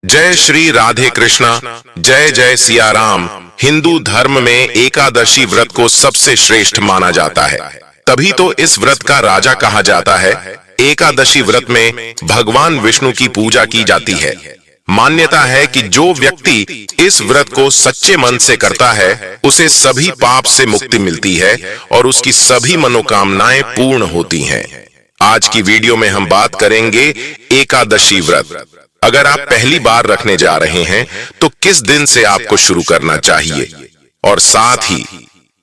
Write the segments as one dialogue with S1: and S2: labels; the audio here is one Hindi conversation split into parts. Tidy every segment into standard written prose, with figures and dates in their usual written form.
S1: जय श्री राधे कृष्णा। जय जय सिया राम। हिंदू धर्म में एकादशी व्रत को सबसे श्रेष्ठ माना जाता है, तभी तो इस व्रत का राजा कहा जाता है। एकादशी व्रत में भगवान विष्णु की पूजा की जाती है। मान्यता है कि जो व्यक्ति इस व्रत को सच्चे मन से करता है उसे सभी पाप से मुक्ति मिलती है और उसकी सभी मनोकामनाएं पूर्ण होती हैं। आज की वीडियो में हम बात करेंगे एकादशी व्रत। अगर आप पहली बार रखने जा रहे हैं तो किस दिन से आपको शुरू करना चाहिए, और साथ ही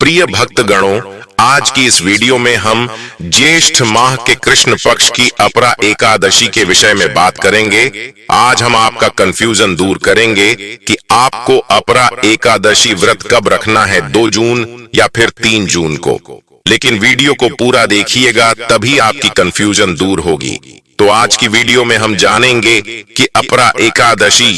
S1: प्रिय भक्तगणों, आज की इस वीडियो में हम ज्येष्ठ माह के कृष्ण पक्ष की अपरा एकादशी के विषय में बात करेंगे। आज हम आपका कंफ्यूजन दूर करेंगे कि आपको अपरा एकादशी व्रत कब रखना है, 2 जून या फिर 3 जून को। लेकिन वीडियो को पूरा देखिएगा, तभी आपकी कंफ्यूजन दूर होगी। तो आज की वीडियो में हम जानेंगे कि अपरा एकादशी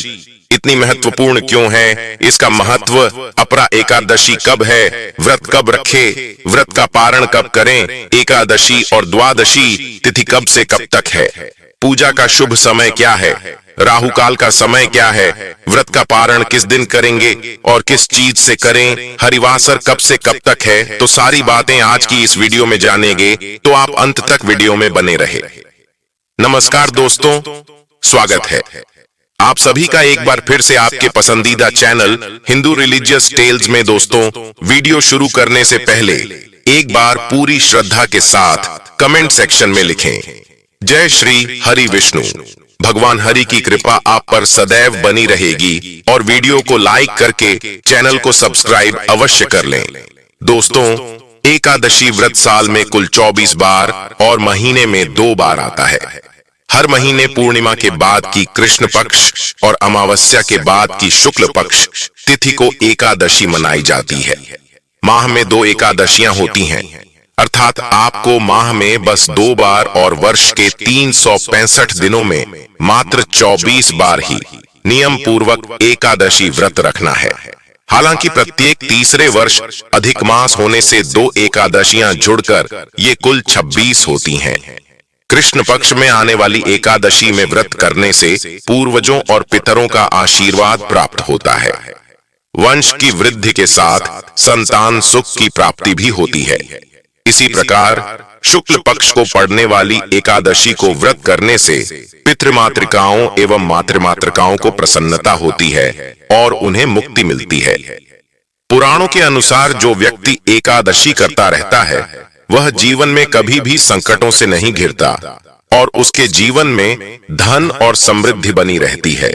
S1: इतनी महत्वपूर्ण क्यों है, इसका महत्व, अपरा एकादशी कब है, व्रत कब रखे, व्रत का पारण कब करें, एकादशी और द्वादशी तिथि कब से कब तक है, पूजा का शुभ समय क्या है, राहु काल का समय क्या है, व्रत का पारण किस दिन करेंगे और किस चीज से करें, हरिवासर कब से कब तक है। तो सारी बातें आज की इस वीडियो में जानेंगे, तो आप अंत तक वीडियो में बने रहे। नमस्कार दोस्तों, स्वागत है आप सभी का एक बार फिर से आपके पसंदीदा चैनल हिंदू रिलीजियस टेल्स में। दोस्तों, वीडियो शुरू करने से पहले एक बार पूरी श्रद्धा के साथ कमेंट सेक्शन में लिखें, जय श्री हरि विष्णु। भगवान हरि की कृपा आप पर सदैव बनी रहेगी और वीडियो को लाइक करके चैनल को सब्सक्राइब अवश्य कर लें। दोस्तों, एकादशी व्रत साल में कुल 24 बार और महीने में 2 बार आता है। हर महीने पूर्णिमा के बाद की कृष्ण पक्ष और अमावस्या के बाद की शुक्ल पक्ष तिथि को एकादशी मनाई जाती है। माह में 2 एकादशियां होती हैं, अर्थात आपको माह में बस 2 बार और वर्ष के 365 दिनों में मात्र 24 बार ही नियम पूर्वक एकादशी व्रत रखना है। हालांकि प्रत्येक तीसरे वर्ष अधिक मास होने से 2 एकादशियां जुड़कर ये कुल 26 होती हैं। कृष्ण पक्ष में आने वाली एकादशी में व्रत करने से पूर्वजों और पितरों का आशीर्वाद प्राप्त होता है। वंश की वृद्धि के साथ संतान सुख की प्राप्ति भी होती है। इसी प्रकार शुक्ल पक्ष को पड़ने वाली एकादशी को व्रत करने से पितृमातृकाओं एवं मातृमातृकाओं को प्रसन्नता होती है और उन्हें मुक्ति मिलती है। पुराणों के अनुसार जो व्यक्ति एकादशी करता रहता है वह जीवन में कभी भी संकटों से नहीं घिरता और उसके जीवन में धन और समृद्धि बनी रहती है।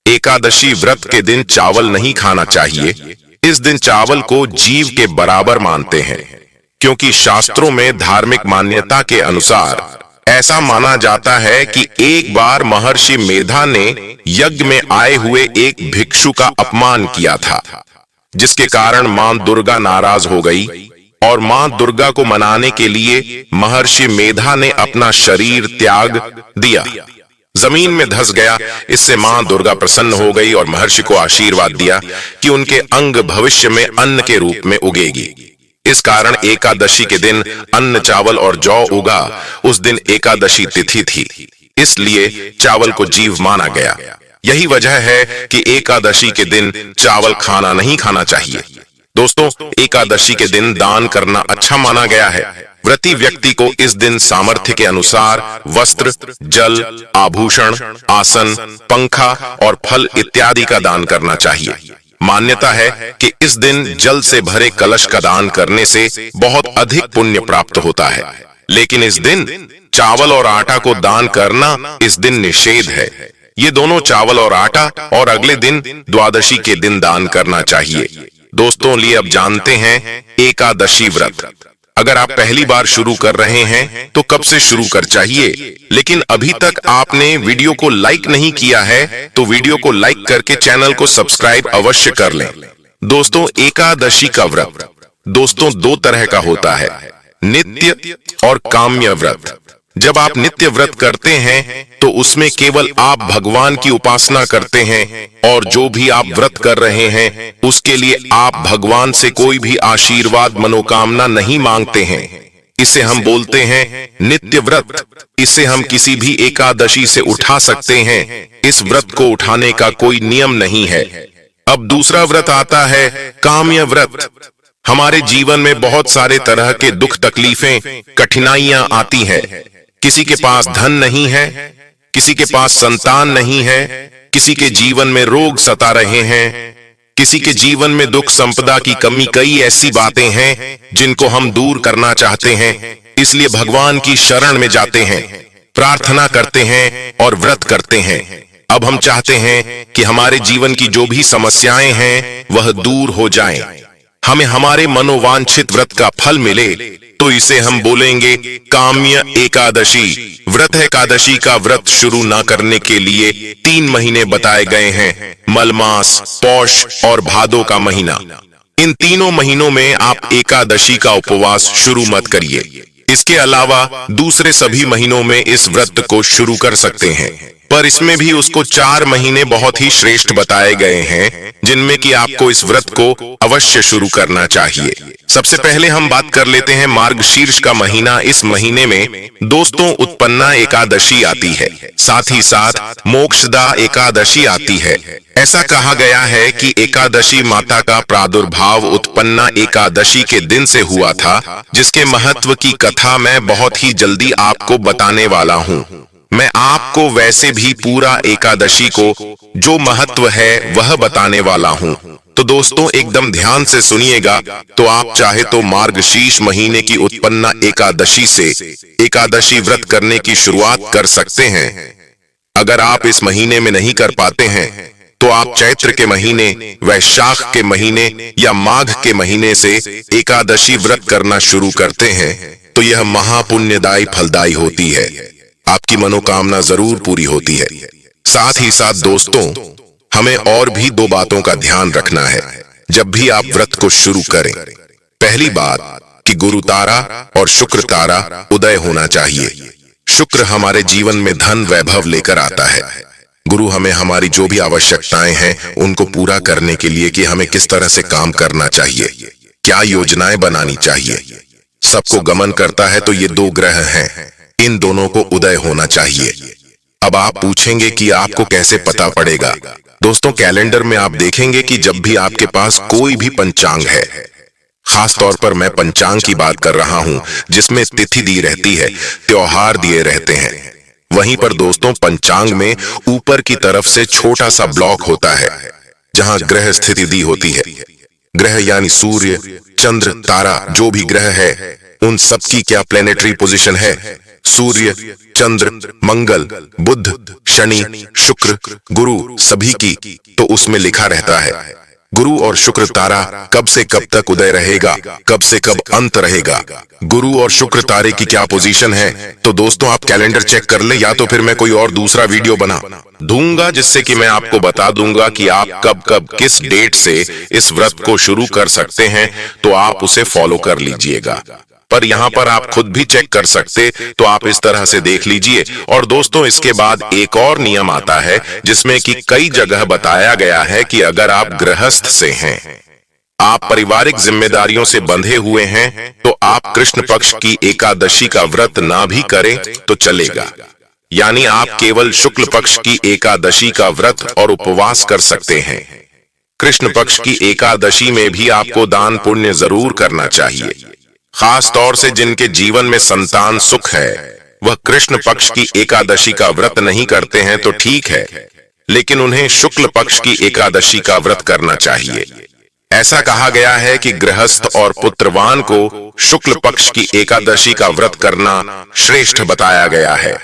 S1: एकादशी व्रत के दिन चावल नहीं खाना चाहिए। इस दिन चावल को जीव के बराबर मानते हैं, क्योंकि शास्त्रों में धार्मिक मान्यता के अनुसार ऐसा माना जाता है कि एक बार महर्षि मेधा ने यज्ञ में आए हुए एक भिक्षु का अपमान किया था, जिसके कारण मां दुर्गा नाराज हो गई और मां दुर्गा को मनाने के लिए महर्षि मेधा ने अपना शरीर त्याग दिया, जमीन में धंस गया। इससे मां दुर्गा प्रसन्न हो गई और महर्षि को आशीर्वाद दिया कि उनके अंग भविष्य में अन्न के रूप में उगेगी। इस कारण एकादशी के दिन अन्न, चावल और जौ उगा। उस दिन एकादशी तिथि थी, इसलिए चावल को जीव माना गया। यही वजह है कि एकादशी के दिन चावल खाना नहीं खाना चाहिए। दोस्तों, एकादशी के दिन दान करना अच्छा माना गया है। व्रती व्यक्ति को इस दिन सामर्थ्य के अनुसार वस्त्र, जल, आभूषण, आसन, पंखा और फल इत्यादि का दान करना चाहिए। मान्यता है कि इस दिन जल से भरे कलश का दान करने से बहुत अधिक पुण्य प्राप्त होता है। लेकिन इस दिन चावल और आटा को दान करना इस दिन निषेध है। ये दोनों चावल और आटा और अगले दिन द्वादशी के दिन दान करना चाहिए। दोस्तों, लिए अब जानते हैं एकादशी व्रत। अगर आप पहली बार शुरू कर रहे हैं तो कब से शुरू कर चाहिए, लेकिन अभी तक आपने वीडियो को लाइक नहीं किया है तो वीडियो को लाइक करके चैनल को सब्सक्राइब अवश्य कर लें। दोस्तों, एकादशी का व्रत दोस्तों 2 तरह का होता है, नित्य और काम्य व्रत। जब आप नित्य व्रत करते हैं तो उसमें केवल आप भगवान की उपासना करते हैं और जो भी आप व्रत कर रहे हैं उसके लिए आप भगवान से कोई भी आशीर्वाद, मनोकामना नहीं मांगते हैं। इसे हम बोलते हैं नित्य व्रत। इसे हम किसी भी एकादशी से उठा सकते हैं। इस व्रत को उठाने का कोई नियम नहीं है। अब दूसरा व्रत आता है काम्य व्रत। हमारे जीवन में बहुत सारे तरह के दुख तकलीफें कठिनाइयां आती हैं। किसी के पास धन नहीं है, किसी के पास संतान नहीं है, किसी के जीवन में रोग सता रहे हैं, किसी के जीवन में दुख संपदा की कमी, कई ऐसी बातें हैं जिनको हम दूर करना चाहते हैं। इसलिए भगवान की शरण में जाते हैं, प्रार्थना करते हैं और व्रत करते हैं। अब हम चाहते हैं कि हमारे जीवन की जो भी समस्याएं हैं वह दूर हो जाएं, हमें हमारे मनोवांछित व्रत का फल मिले, तो इसे हम बोलेंगे काम्य एकादशी व्रत। एकादशी का व्रत शुरू न करने के लिए 3 महीने बताए गए हैं, मलमास, पौष और भादो का महीना। इन तीनों महीनों में आप एकादशी का उपवास शुरू मत करिए। इसके अलावा दूसरे सभी महीनों में इस व्रत को शुरू कर सकते हैं, पर इसमें भी उसको 4 महीने बहुत ही श्रेष्ठ बताए गए हैं जिनमें कि आपको इस व्रत को अवश्य शुरू करना चाहिए। सबसे पहले हम बात कर लेते हैं मार्गशीर्ष का महीना। इस महीने में दोस्तों उत्पन्ना एकादशी आती है, साथ ही साथ मोक्षदा एकादशी आती है। ऐसा कहा गया है कि एकादशी माता का प्रादुर्भाव उत्पन्ना एकादशी के दिन से हुआ था, जिसके महत्व की कथा मैं बहुत ही जल्दी आपको बताने वाला हूँ। मैं आपको वैसे भी पूरा एकादशी को जो महत्व है वह बताने वाला हूँ। तो दोस्तों एकदम ध्यान से सुनिएगा। तो आप चाहे तो मार्गशीर्ष महीने की उत्पन्ना एकादशी से एकादशी व्रत करने की शुरुआत कर सकते हैं। अगर आप इस महीने में नहीं कर पाते हैं तो आप चैत्र के महीने, वैशाख के महीने या माघ के महीने से एकादशी व्रत करना शुरू करते हैं, तो यह महापुण्यदायी फलदायी होती है। आपकी मनोकामना जरूर पूरी होती है। साथ ही साथ दोस्तों हमें और भी 2 बातों का ध्यान रखना है जब भी आप व्रत को शुरू करें। पहली बात कि गुरु तारा और शुक्र तारा उदय होना चाहिए। शुक्र हमारे जीवन में धन वैभव लेकर आता है। गुरु हमें हमारी जो भी आवश्यकताएं हैं उनको पूरा करने के लिए कि हमें किस तरह से काम करना चाहिए, क्या योजनाएं बनानी चाहिए, सबको गमन करता है। तो ये 2 ग्रह हैं, इन दोनों को उदय होना चाहिए। अब आप पूछेंगे कि आपको कैसे पता पड़ेगा। दोस्तों कैलेंडर में आप देखेंगे कि जब भी आपके पास कोई भी पंचांग है, खास तौर पर मैं पंचांग की बात कर रहा हूं जिसमें तिथि दी रहती है, त्योहार दिए रहते हैं, वहीं पर दोस्तों पंचांग में ऊपर की तरफ से छोटा सा ब्लॉक होता है जहां ग्रह स्थिति दी होती है। ग्रह यानी सूर्य, चंद्र, तारा, जो भी ग्रह है उन सबकी क्या प्लेनेटरी पोजीशन है। सूर्य, चंद्र, मंगल, बुध, शनि, शुक्र, गुरु सभी की तो उसमें लिखा रहता है। गुरु और शुक्र तारा कब से कब तक उदय रहेगा, कब से कब अंत रहेगा, गुरु और शुक्र तारे की क्या पोजीशन है। तो दोस्तों आप कैलेंडर चेक कर ले, या तो फिर मैं कोई और दूसरा वीडियो बना दूंगा जिससे कि मैं आपको बता दूंगा कि आप कब कब किस डेट से इस व्रत को शुरू कर सकते हैं, तो आप उसे फॉलो कर लीजिएगा। पर यहाँ पर आप खुद भी चेक कर सकते, तो आप इस तरह से देख लीजिए। और दोस्तों इसके बाद एक और नियम आता है जिसमें कि कई जगह बताया गया है कि अगर आप गृहस्थ से हैं, आप पारिवारिक जिम्मेदारियों से बंधे हुए हैं, तो आप कृष्ण पक्ष की एकादशी का व्रत ना भी करें तो चलेगा। यानी आप केवल शुक्ल पक्ष की एकादशी का व्रत और उपवास कर सकते हैं। कृष्ण पक्ष की एकादशी में भी आपको दान पुण्य जरूर करना चाहिए। खास तौर से जिनके जीवन में संतान सुख है वह कृष्ण पक्ष की एकादशी का व्रत नहीं करते हैं तो ठीक है, लेकिन उन्हें शुक्ल पक्ष की एकादशी का व्रत करना चाहिए। ऐसा कहा गया है कि गृहस्थ और पुत्रवान को शुक्ल पक्ष की एकादशी का व्रत करना श्रेष्ठ बताया गया है।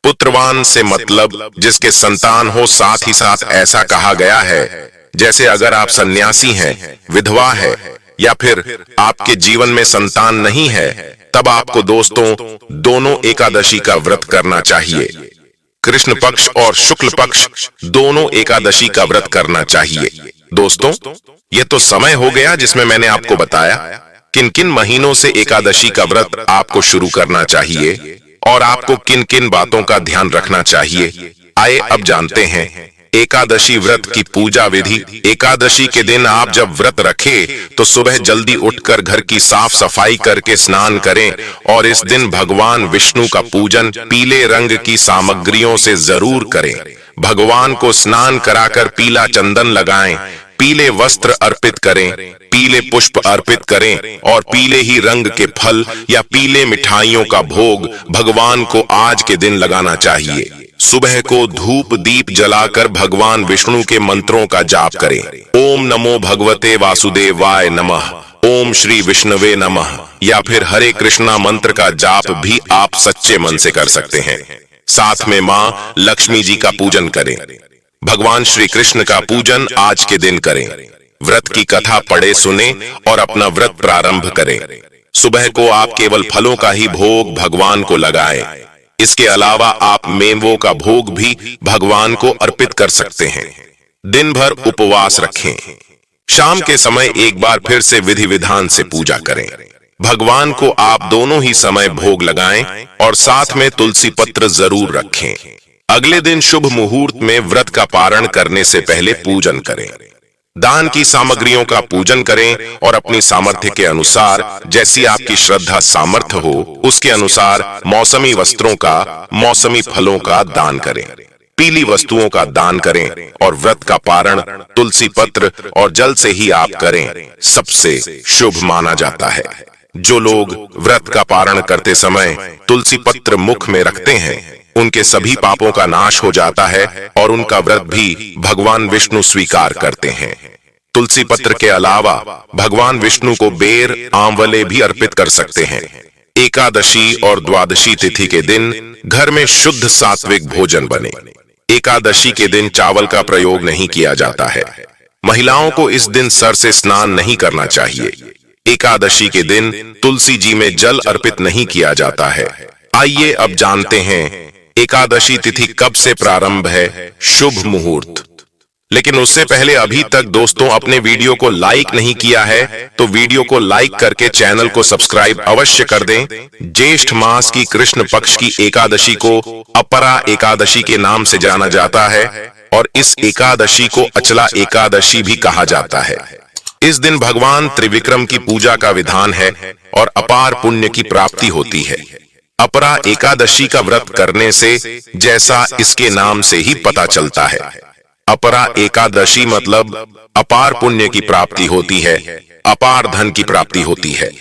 S1: पुत्रवान से मतलब जिसके संतान हो। साथ ही साथ ऐसा कहा गया है जैसे अगर आप सन्यासी हैं, विधवा है, या फिर आपके जीवन में संतान नहीं है, तब आपको दोस्तों दोनों एकादशी का व्रत करना चाहिए। कृष्ण पक्ष और शुक्ल पक्ष दोनों एकादशी का व्रत करना चाहिए। दोस्तों ये तो समय हो गया जिसमें मैंने आपको बताया किन किन महीनों से एकादशी का व्रत आपको शुरू करना चाहिए और आपको किन किन बातों का ध्यान रखना चाहिए। आइए अब जानते हैं एकादशी व्रत की पूजा विधि। एकादशी के दिन आप जब व्रत रखें तो सुबह जल्दी उठकर घर की साफ सफाई करके स्नान करें और इस दिन भगवान विष्णु का पूजन पीले रंग की सामग्रियों से जरूर करें। भगवान को स्नान कराकर पीला चंदन लगाएं, पीले वस्त्र अर्पित करें, पीले पुष्प अर्पित करें और पीले ही रंग के फल या पीले मिठाइयों का भोग भगवान को आज के दिन लगाना चाहिए। सुबह को धूप दीप जलाकर भगवान विष्णु के मंत्रों का जाप करें। ओम नमो भगवते वासुदेवाय नमः, ओम श्री विष्णवे नमः या फिर हरे कृष्णा मंत्र का जाप भी आप सच्चे मन से कर सकते हैं। साथ में माँ लक्ष्मी जी का पूजन करें। भगवान श्री कृष्ण का पूजन आज के दिन करें। व्रत की कथा पढ़े सुने और अपना व्रत प्रारंभ करें। सुबह को आप केवल फलों का ही भोग भगवान को लगाएं। इसके अलावा आप मेवों का भोग भी भगवान को अर्पित कर सकते हैं। दिन भर उपवास रखें। शाम के समय एक बार फिर से विधि विधान से पूजा करें। भगवान को आप दोनों ही समय भोग लगाएं और साथ में तुलसी पत्र जरूर रखें। अगले दिन शुभ मुहूर्त में व्रत का पारण करने से पहले पूजन करें। दान की सामग्रियों का पूजन करें और अपनी सामर्थ्य के अनुसार, जैसी आपकी श्रद्धा सामर्थ्य हो, उसके अनुसार मौसमी वस्त्रों का, मौसमी फलों का दान करें। पीली वस्तुओं का दान करें और व्रत का पारण तुलसी पत्र और जल से ही आप करें, सबसे शुभ माना जाता है। जो लोग व्रत का पारण करते समय तुलसी पत्र मुख में रखते हैं, उनके सभी पापों का नाश हो जाता है और उनका व्रत भी भगवान विष्णु स्वीकार करते हैं। तुलसी पत्र के अलावा भगवान विष्णु को बेर, आंवले भी अर्पित कर सकते हैं। एकादशी और द्वादशी तिथि के दिन घर में शुद्ध सात्विक भोजन बने। एकादशी के दिन चावल का प्रयोग नहीं किया जाता है। महिलाओं को इस दिन सर से स्नान नहीं करना चाहिए। एकादशी के दिन तुलसी जी में जल अर्पित नहीं किया जाता है। आइए अब जानते हैं एकादशी तिथि कब से प्रारंभ है, शुभ मुहूर्त। लेकिन उससे पहले अभी तक दोस्तों अपने वीडियो को लाइक नहीं किया है तो वीडियो को लाइक करके चैनल को सब्सक्राइब अवश्य कर दें। ज्येष्ठ मास की कृष्ण पक्ष की एकादशी को अपरा एकादशी के नाम से जाना जाता है और इस एकादशी को अचला एकादशी भी कहा जाता है। इस दिन भगवान त्रिविक्रम की पूजा का विधान है और अपार पुण्य की प्राप्ति होती है। अपरा एकादशी का व्रत करने से, जैसा इसके नाम से ही पता चलता है, अपरा एकादशी मतलब अपार पुण्य की प्राप्ति होती है, अपार धन की प्राप्ति होती है।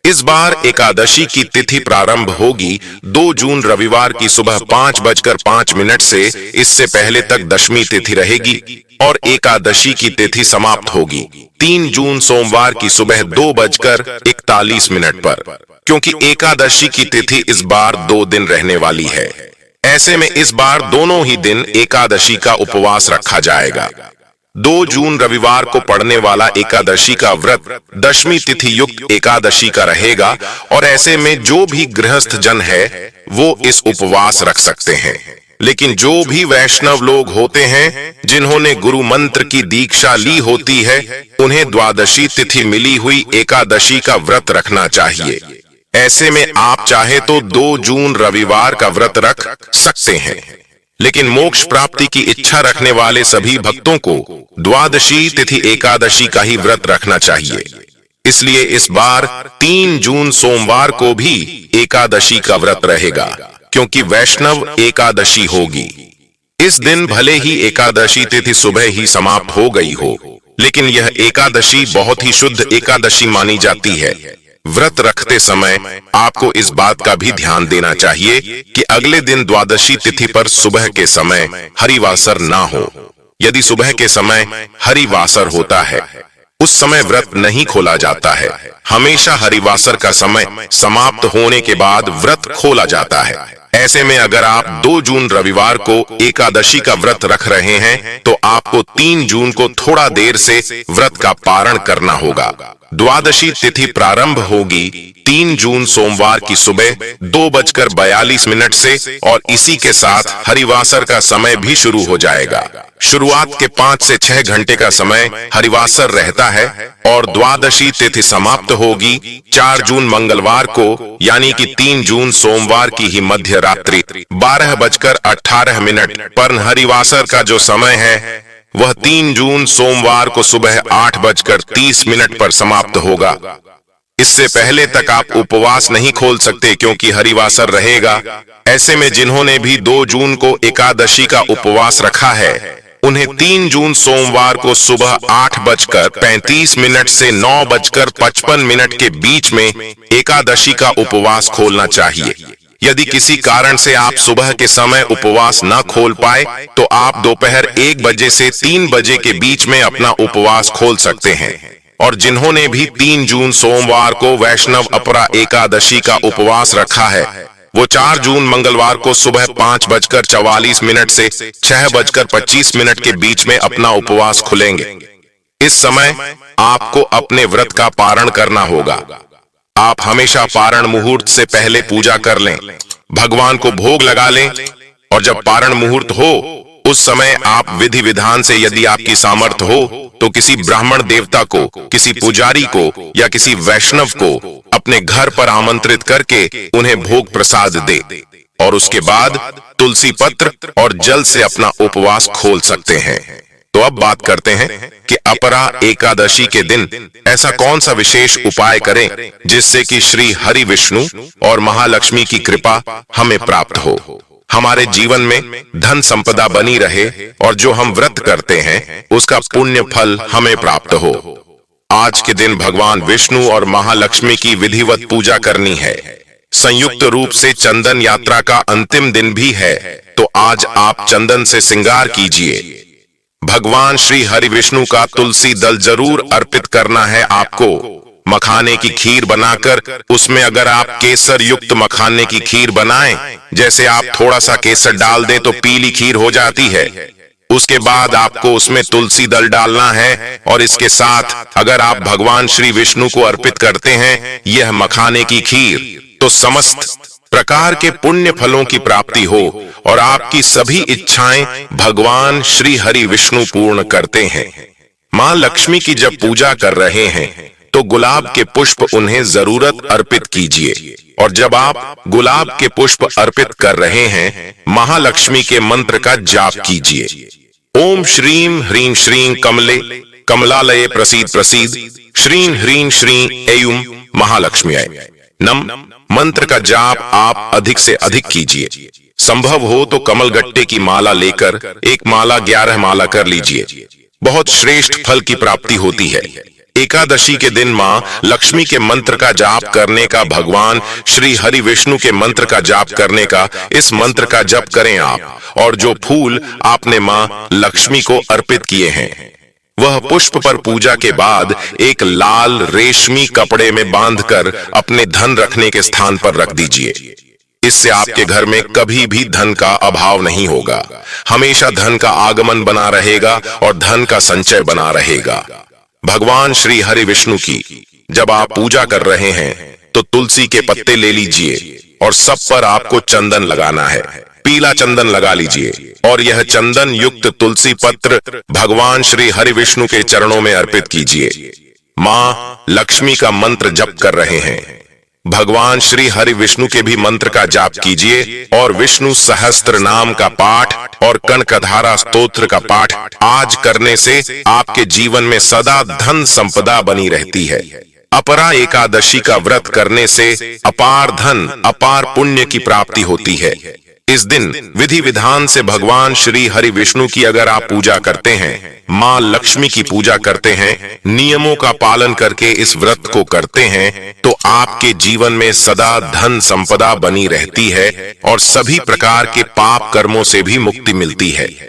S1: इस बार एकादशी की तिथि प्रारंभ होगी 2 जून रविवार की सुबह 5:05 से। इससे पहले तक दशमी तिथि रहेगी और एकादशी की तिथि समाप्त होगी 3 जून सोमवार की सुबह 2:41 पर। क्योंकि एकादशी की तिथि इस बार 2 दिन रहने वाली है, ऐसे में इस बार दोनों ही दिन एकादशी का उपवास रखा जाएगा। 2 जून रविवार को पड़ने वाला एकादशी का व्रत दशमी तिथि युक्त एकादशी का रहेगा और ऐसे में जो भी गृहस्थ जन है वो इस उपवास रख सकते हैं। लेकिन जो भी वैष्णव लोग होते हैं जिन्होंने गुरु मंत्र की दीक्षा ली होती है, उन्हें द्वादशी तिथि मिली हुई एकादशी का व्रत रखना चाहिए। ऐसे में आप चाहे तो 2 जून रविवार का व्रत रख सकते हैं। लेकिन मोक्ष प्राप्ति की इच्छा रखने वाले सभी भक्तों को द्वादशी तिथि एकादशी का ही व्रत रखना चाहिए। इसलिए इस बार 3 जून सोमवार को भी एकादशी का व्रत रहेगा, क्योंकि वैष्णव एकादशी होगी। इस दिन भले ही एकादशी तिथि सुबह ही समाप्त हो गई हो, लेकिन यह एकादशी बहुत ही शुद्ध एकादशी मानी जाती है। व्रत रखते समय आपको इस बात का भी ध्यान देना चाहिए कि अगले दिन द्वादशी तिथि पर सुबह के समय हरिवासर ना हो। यदि सुबह के समय हरिवासर होता है, उस समय व्रत नहीं खोला जाता है। हमेशा हरिवासर का समय समाप्त होने के बाद व्रत खोला जाता है। ऐसे में अगर आप 2 जून रविवार को एकादशी का व्रत रख रहे हैं तो आपको 3 जून को थोड़ा देर से व्रत का पारण करना होगा। द्वादशी तिथि प्रारंभ होगी 3 जून सोमवार की सुबह 2:42 से और इसी के साथ हरिवासर का समय भी शुरू हो जाएगा। शुरुआत के 5 से 6 घंटे का समय हरिवासर रहता है और द्वादशी तिथि समाप्त होगी 4 जून मंगलवार को, यानी कि 3 जून सोमवार की ही मध्य रात्रि 12:18 पर। हरिवासर का जो समय है वह 3 जून सोमवार को सुबह 8:30 पर समाप्त होगा। इससे पहले तक आप उपवास नहीं खोल सकते क्योंकि हरिवासर रहेगा। ऐसे में जिन्होंने भी 2 जून को एकादशी का उपवास रखा है उन्हें 3 जून सोमवार को सुबह 8:35 से 9:55 के बीच में एकादशी का उपवास खोलना चाहिए। यदि किसी कारण से आप सुबह के समय उपवास न खोल पाए तो आप दोपहर 1 बजे से 3 बजे के बीच में अपना उपवास खोल सकते हैं। और जिन्होंने भी 3 जून सोमवार को वैष्णव अपरा एकादशी का उपवास रखा है वो 4 जून मंगलवार को सुबह 5:44 से 6:25 के बीच में अपना उपवास खुलेंगे। इस समय आपको अपने व्रत का पारण करना होगा। आप हमेशा पारण मुहूर्त से पहले पूजा कर लें, भगवान को भोग लगा लें और जब पारण मुहूर्त हो उस समय आप विधि विधान से, यदि आपकी सामर्थ्य हो तो किसी ब्राह्मण देवता को, किसी पुजारी को या किसी वैष्णव को अपने घर पर आमंत्रित करके उन्हें भोग प्रसाद दे और उसके बाद तुलसी पत्र और जल से अपना उपवास खोल सकते हैं। तो अब बात करते हैं कि अपरा एकादशी के दिन ऐसा कौन सा विशेष उपाय करें जिससे कि श्री हरि विष्णु और महालक्ष्मी की कृपा हमें प्राप्त हो, हमारे जीवन में धन संपदा बनी रहे और जो हम व्रत करते हैं उसका पुण्य फल हमें प्राप्त हो। आज के दिन भगवान विष्णु और महालक्ष्मी की विधिवत पूजा करनी है। संयुक्त रूप से चंदन यात्रा का अंतिम दिन भी है, तो आज आप चंदन से श्रृंगार कीजिए। भगवान श्री हरि विष्णु का तुलसी दल जरूर अर्पित करना है आपको। मखाने की खीर बनाकर उसमें अगर आप केसर युक्त मखाने की खीर बनाएं, जैसे आप थोड़ा सा केसर डाल दें तो पीली खीर हो जाती है। उसके बाद आपको उसमें तुलसी दल डालना है और इसके साथ अगर आप भगवान श्री विष्णु को अर्पित करते हैं यह मखाने की खीर, तो समस्त प्रकार के पुण्य फलों की प्राप्ति हो और आपकी सभी इच्छाएं भगवान श्री हरि विष्णु पूर्ण करते हैं। मां लक्ष्मी की जब पूजा कर रहे हैं तो गुलाब के पुष्प उन्हें जरूरत अर्पित कीजिए और जब आप गुलाब के पुष्प अर्पित कर रहे हैं महालक्ष्मी के मंत्र का जाप कीजिए। ओम श्रीं ह्रीं श्रीं कमले कमलालये प्रसीद प्रसीद श्रीं ह्रीं श्रीं ऐं महालक्ष्म्यै नम मंत्र का जाप आप अधिक से अधिक कीजिए। संभव हो तो कमल गट्टे की माला लेकर एक माला 11 माला कर लीजिए, बहुत श्रेष्ठ फल की प्राप्ति होती है। एकादशी के दिन मां लक्ष्मी के मंत्र का जाप करने का, भगवान श्री हरि विष्णु के मंत्र का जाप करने का, इस मंत्र का जप करें आप और जो फूल आपने मां लक्ष्मी को अर्पित किए हैं वह पुष्प पर पूजा के बाद एक लाल रेशमी कपड़े में बांधकर अपने धन रखने के स्थान पर रख दीजिए। इससे आपके घर में कभी भी धन का अभाव नहीं होगा, हमेशा धन का आगमन बना रहेगा और धन का संचय बना रहेगा। भगवान श्री हरि विष्णु की जब आप पूजा कर रहे हैं तो तुलसी के पत्ते ले लीजिए और सब पर आपको चंदन लगाना है, पीला चंदन लगा लीजिए और यह चंदन युक्त तुलसी पत्र भगवान श्री हरि विष्णु के चरणों में अर्पित कीजिए। मां लक्ष्मी का मंत्र जप कर रहे हैं, भगवान श्री हरि विष्णु के भी मंत्र का जाप कीजिए और विष्णु सहस्त्र नाम का पाठ और कनकधारा स्तोत्र का पाठ आज करने से आपके जीवन में सदा धन संपदा बनी रहती है। अपरा एकादशी का व्रत करने से अपार धन, अपार पुण्य की प्राप्ति होती है। इस दिन विधि विधान से भगवान श्री हरि विष्णु की अगर आप पूजा करते हैं, मां लक्ष्मी की पूजा करते हैं, नियमों का पालन करके इस व्रत को करते हैं, तो आपके जीवन में सदा धन संपदा बनी रहती है और सभी प्रकार के पाप कर्मों से भी मुक्ति मिलती है।